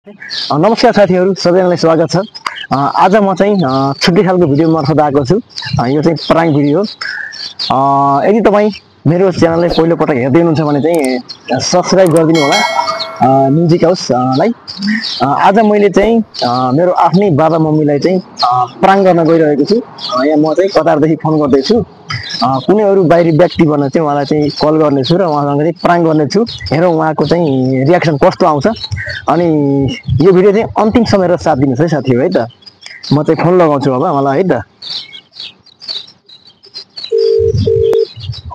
नमस्कार साथीहरू सबैजनालाई स्वागत छ। आज म चाहिँ छुट्टी खालको भिडियो मार्फत आएको छु। यो चाहिँ प्राङ्क भिडियो हो। यदि तपाईँ मेरो च्यानललाई पहिलोपटक हेर्दै हुनुहुन्छ भने चाहिँ सब्सक्राइब गरिदिनु होला म्युजिक हाउसलाई। आज मैले चाहिँ मेरो आफ्नै बाबा मम्मीलाई चाहिँ प्राङ्क गर्न गइरहेको छु। यहाँ म चाहिँ कतारदेखि फोन गर्दैछु। कुनै अरू बाहिरी व्यक्ति बन्न चाहिँ उहाँलाई चाहिँ कल गर्नेछु र उहाँसँग चाहिँ प्राङ्क गर्नेछु। हेरौँ उहाँको चाहिँ रियाक्सन कस्तो आउँछ। अनि यो भिडियो चाहिँ अन्तिम समय र साथ दिनुहोस् है साथीहरू है त। म चाहिँ फोन लगाउँछु अब मलाई है त।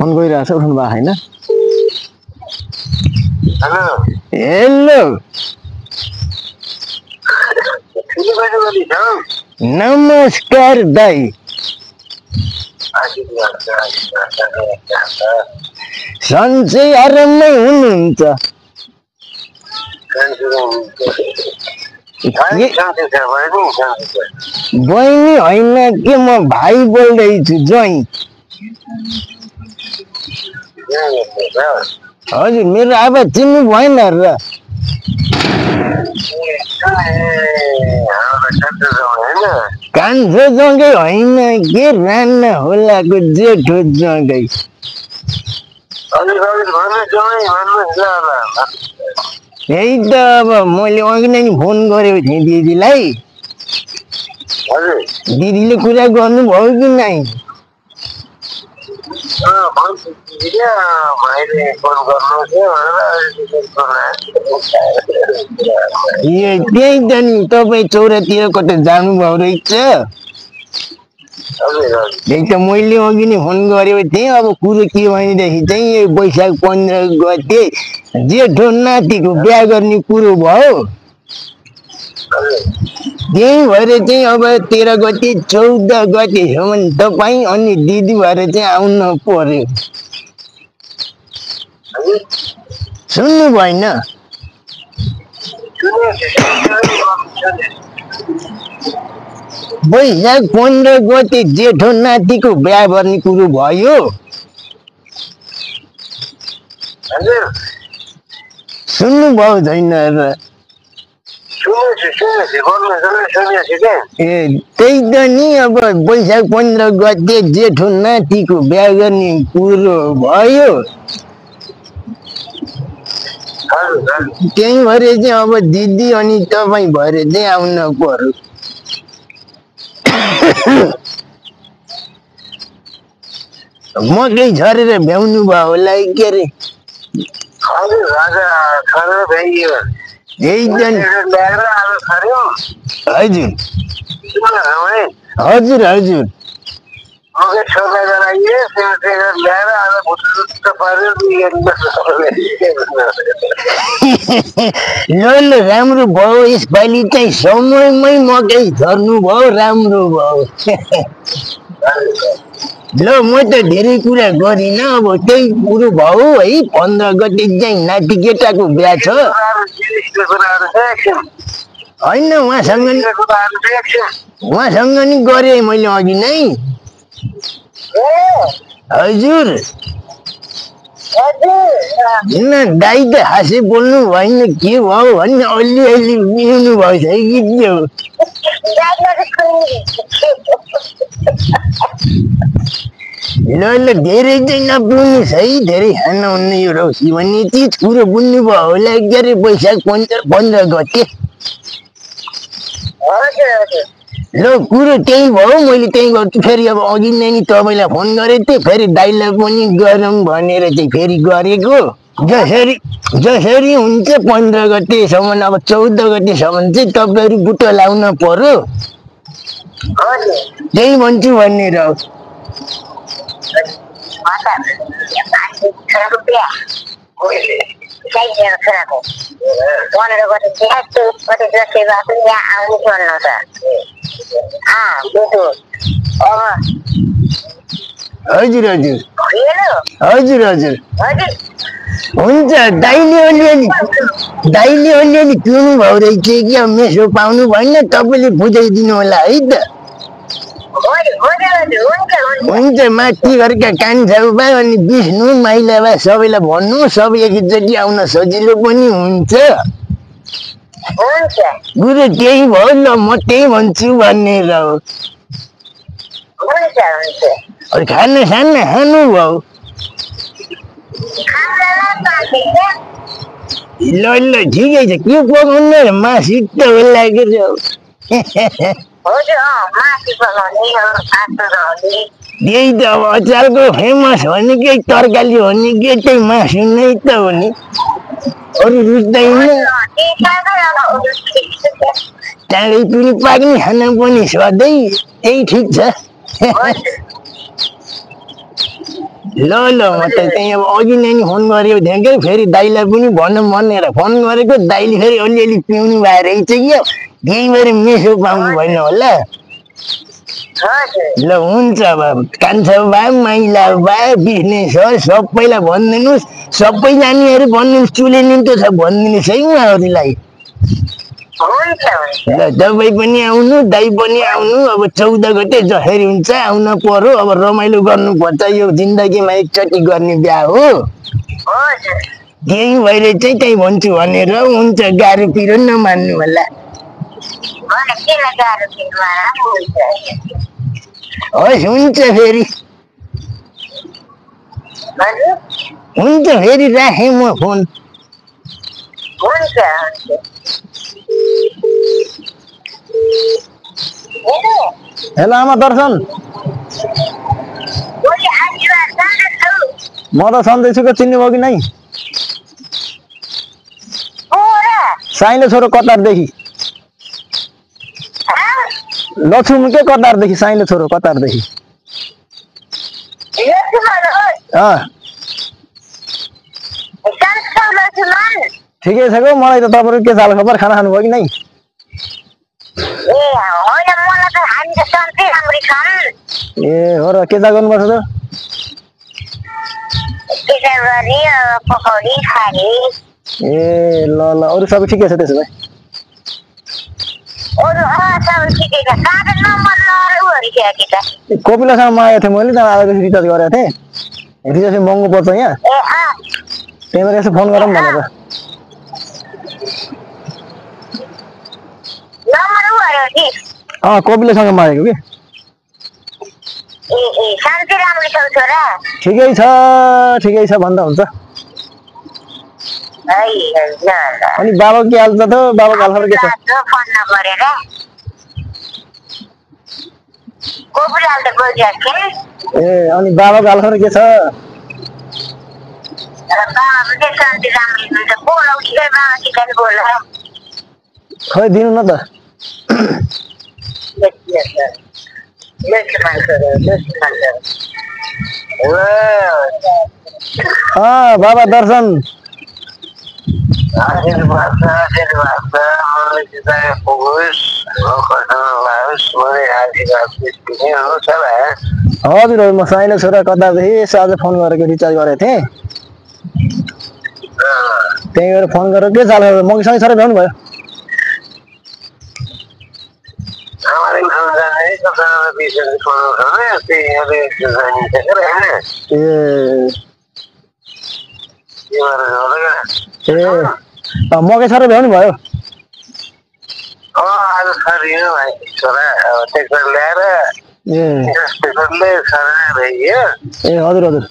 फोन गइरहेछ उठाउनु भएको होइन। हेलो नमस्कार दाइ। सन्चै आराममै हुनुहुन्छ? बहिनी होइन के म भाइ बोल्दैछु ज्वाइँ। हजुर मेरो आवाज चिन्नु भएन र? कान्छो जङ्गै होइन के राना होलाको जेठो जङ्गै। यही त अब मैले अघि नै फोन गरेको थिएँ दिदीलाई। दिदीले कुरा गर्नुभयो कि नै? त्यही त नि तपाईँ चौरातिर कतै जानुभयो रहेछ। त्यही त मैले अघि नै फोन गरेको थिएँ। अब कुरो के भनेदेखि चाहिँ यो वैशाख 15 गते जेठो नातिको बिहा गर्ने कुरो भयो। त्यही भएर चाहिँ अब 13 गते 14 गतेसम्म तपाईँ अनि दिदी भएर चाहिँ आउनु पर्यो। सुन्नु भएन? वैशाख 15 गते जेठो नातिको बिहा गर्ने कुरो भयो। सुन्नु भयो छैन र? ए त्यही त नि अब वैशाख 15 गते जेठो नातिको बिहा गर्ने कुरो भयो। त्यही भएर चाहिँ अब दिदी अनि तपाईँ भएर चाहिँ आउनु पर्यो। मकै झरेर भ्याउनु भयो होला के अरे? यही त हजुर हजुर हजुर ल राम्रो भयो। यसपालि चाहिँ समयमै मकै झर्नु भयो राम्रो भयो। ल म त धेरै कुरा गरिनँ। अब त्यही कुरो भयो है। 15 गते चाहिँ नाति केटाको बिहा छ होइन? उहाँसँग नि गरेँ मैले अघि नै। हजुर किन दाइ त हाँसे बोल्नु भएन के भयो भन्ने अलिअलि मिल्नु भएछ कि त्यो? ल धेरै चाहिँ नबुल्नुहोस् है। धेरै खान हुन्न यो रौसी भन्ने चिज कुरो बुझ्नु भयो होला के अरे? वैशाख 15 गते ल कुरो त्यही भयो। मैले त्यही गर्छु फेरि। अब अघि नै नि तपाईँलाई फोन गरेको थिएँ। फेरि दाइलाई पनि गरौँ भनेर चाहिँ फेरि गरेको। जसरी हुन्छ 15 गतेसम्म अब 14 गतेसम्म चाहिँ तपाईँहरू बुटो लाउन पर्यो। त्यही भन्छु भनेर। हजुर हजुर हजुर हजुर हुन्छ। दाइले अलिअलि पिउनु भयो रहेछ कि अब मेसो पाउनु भएन। तपाईँले बुझाइदिनु होला है त। हुन्छ माथि घरका कान्छा बा अनि विष्णु माइला बा सबैलाई भन्नु। सबै एकचोटि आउन सजिलो पनि हुन्छ। हुन्छ गुरु त्यही भयो ल म त्यही भन्छु भनेर हो हुन्छ हुन्छ अरे खाना खाना खानु भयो ल ल ठिकै छ के पकाउनु र मासु त होला के हजुर मासु बनाउने त्यही त अब अचारको फेमस भनेकै तरकारी हो नि के त्यही मासु नै त हो नि अरू रुच्दैन चाँडै पनि पाक्ने खाना पनि सधैँ त्यही ठिक छ ल ल म त त्यही अब अघि नै फोन गरेको थिएँ कि फेरि दाइलाई पनि भनौँ भनेर फोन गरेको दाइले फेरि अलिअलि पिउनु भए रहेछ कि त्यही भएर मेसो पाउनु भएन होला ल हुन्छ अब कान्छा बा माइला बा बिजनेस हो सबैलाई भनिदिनुहोस् सबै नानीहरू भनिदिनुहोस् चुले निम्तो छ भनिदिनुहोस् है उहाँहरूलाई ल तपाईँ पनि आउनु दाइ पनि आउनु अब 14 गते जसरी हुन्छ आउन पर्यो अब रमाइलो गर्नुपर्छ यो जिन्दगीमा एकचोटि गर्ने बिहा हो त्यही भएर चाहिँ त्यही भन्छु भनेर हुन्छ गाह्रो पिरो नमान्नु होला हस् हुन्छ फेरि हुन्छ फेरि राखेँ म फोन हेलो आमा दर्शन म त सन्दैछु कि चिन्नुभयो कि नै साइलो छोरो कतारदेखि लक्ष्मी के कतारदेखि साइलो छोरो कतारदेखि ठिकै छ गो मलाई त तपाईँको के चाल खबर खाना खानुभयो कि नै ए हो र के गर्नुपर्छ त ए ल ल अरू सबै ठिकै छ त्यसो भए कोपिलासँग मागेको थिएँ मैले आज रिचार्ज गरेको थिएँ रिचार्ज महँगो पर्छ यहाँ त्यही भएर यसो फोन गरौँ भनेर कोपिलासँग मागेको कि ठिकै छ भन्दा हुन्छ अनि बाबा के हाल छ त बाबा हालखबर के छ ए अनि बाबाको हालखबर के छ खै दिनु न त बाबा दर्शन हजुर म साइलो छोरा कतादेखि यसो आज फोन गरेको रिचार्ज गरेको थिएँ त्यही भएर फोन गरेर के चाल मसँग छोरा भ्याउनु भयो मकै छोरा भ्याउनु भयो ए हजुर हजुर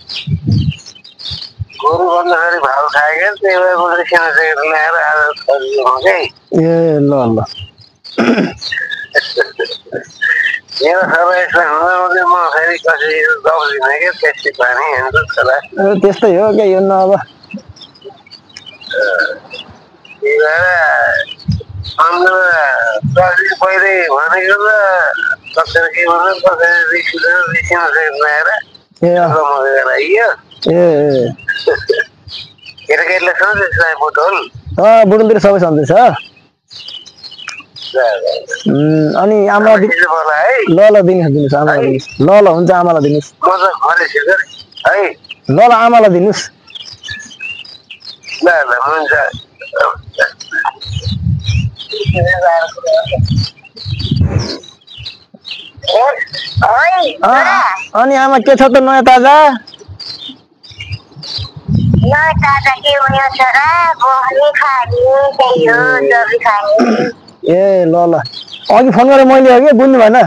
गोरु भन्दाखेरि भाउ खायो त्यही भएर मैले सेकेन्ड ल्याएर आज खरिदिनु कि ए ल ल मेरो सबै यसलाई हुँदै म फेरि कसरी दौडिदिनँ कि त्यसै पानी हेर्नु छोरा त्यस्तै हो क्या यो न अब त्यही भएर पहिले भनेको त कसरी के भन्नु कसरी रिसिनु सेकेन्ड ल्याएर आइयो केटाकेटीलाई सधैँ बोतल बोतलतिर सबै सन्चै छ अनि आमा ल ल दिनुहोस् आमालाई दिनुहोस् ल ल हुन्छ आमालाई दिनुहोस् ल ल आमालाई दिनुहोस् ल ल हुन्छ अनि आमा के छ त नयाँ ताजा यो दादा के हुने छोरा बोली खाने त्यही हो दबी खाने ए ल ल अघि फोन गरेँ मैले अघि बुझ्नु भएन है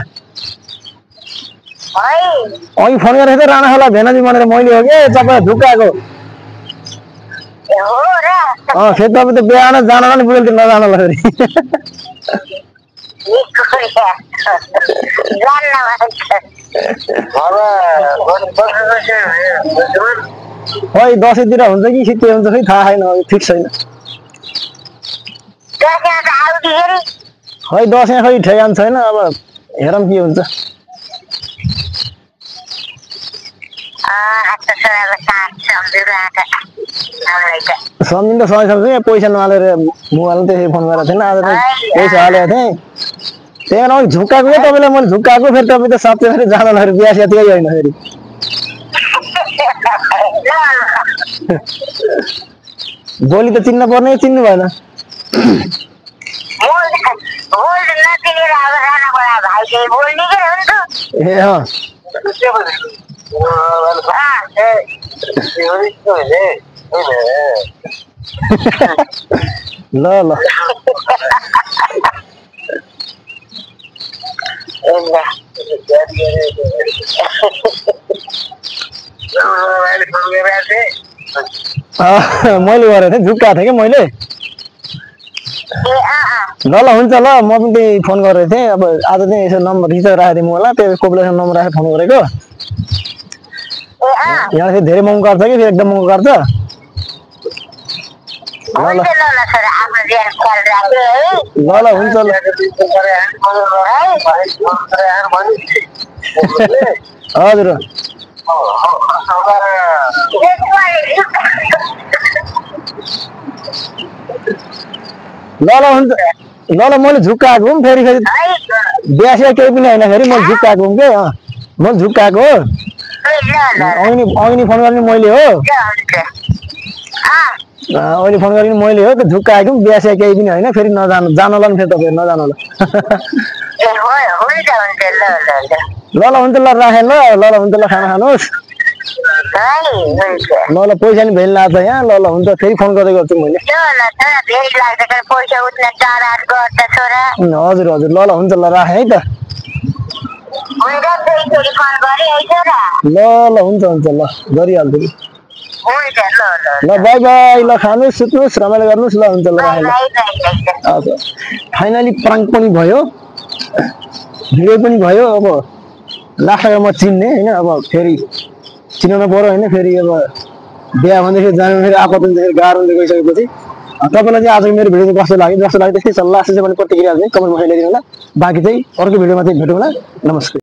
अघि फोन गरेको थिएँ राणा खोला भेनाजी भनेर मैले हो कि तपाईँ झुक्काएको हो र फेरि तपाईँ त बिहान जान नि बुझेको थियो नजान फेरि खै दसैँतिर हुन्छ कि के हुन्छ खै थाहा छैन फिक्स छैन खै दसैँ खै ठेगान छैन अब हेरौँ के हुन्छ सम्झिनु त सँगै यहाँ पैसा नहालेर मोबाइलमा त्यसरी फोन गरेको थिएन आज त पैसा हालेको थिएँ त्यही भएर अघि झुक्काएको क्या तपाईँलाई मैले झुक्काएको फेरि तपाईँ त साँच्चै फेरि जान फेरि बिहा सिया त्यही होइन फेरि बोली त चिन्न पर्ने चिन्नु भएन ए अँ ल ल मैले गरेको थिएँ झुक्काएको थिएँ कि मैले ल ल हुन्छ ल म पनि त्यही फोन गरेको थिएँ अब आज चाहिँ यसो नम्बर रिचार्ज राखेको थिएँ मलाई त्यो कोपिलेसन नम्बर राखेर फोन गरेको यहाँ फेरि धेरै महँगो गर्छ कि फेरि एकदम महँगो गर्छ ल ल हुन्छ ल हजुर ल ल हुन्छ ल ल मैले झुक्काएको हुँ फेरि फेरि बिहा सिया केही पनि होइन फेरि मैले झुक्काएको हुँ कि मैले झुक्काएको हो अघि फोन गर्ने मैले हो अहिले फोन गरेँ मैले हो त्यो झुक्काएको बिहा सिया केही पनि होइन फेरि नजानु जानला नि फेरि तपाईँ नजानु होला ल ल हुन्छ ल राखेँ ल ल ल हुन्छ ल खाना खानुहोस् ल ल पैसा नि भेल लाग्छ यहाँ ल ल हुन्छ फेरि फोन गर्दै गर्छु मैले हजुर हजुर ल ल हुन्छ ल राखेँ है त ल ल हुन्छ हुन्छ ल गरिहाल्छु ल बाई बाई ल खानुहोस् सुत्नुहोस् रमाइलो गर्नुहोस् ल हुन्छ ल राखेँ ल हजुर फाइनली प्राङ्क पनि भयो भिडियो पनि भयो अब लास्टमा म चिन्ने होइन अब फेरि चिनाउनु पऱ्यो होइन फेरि अब बिहा भन्दाखेरि जानु फेरि आफू फेरि गाह्रो हुँदै गइसकेपछि तपाईँलाई चाहिँ आजको मेरो भिडियो चाहिँ कस्तो लाग्यो त्यस्तै सल्लाह चाहिँ पनि प्रतिक्रिया चाहिँ कमेन्ट बक्समा ल्याइदिनु होला बाँकी चाहिँ अर्को भिडियोमा चाहिँ भेटौँला नमस्कार।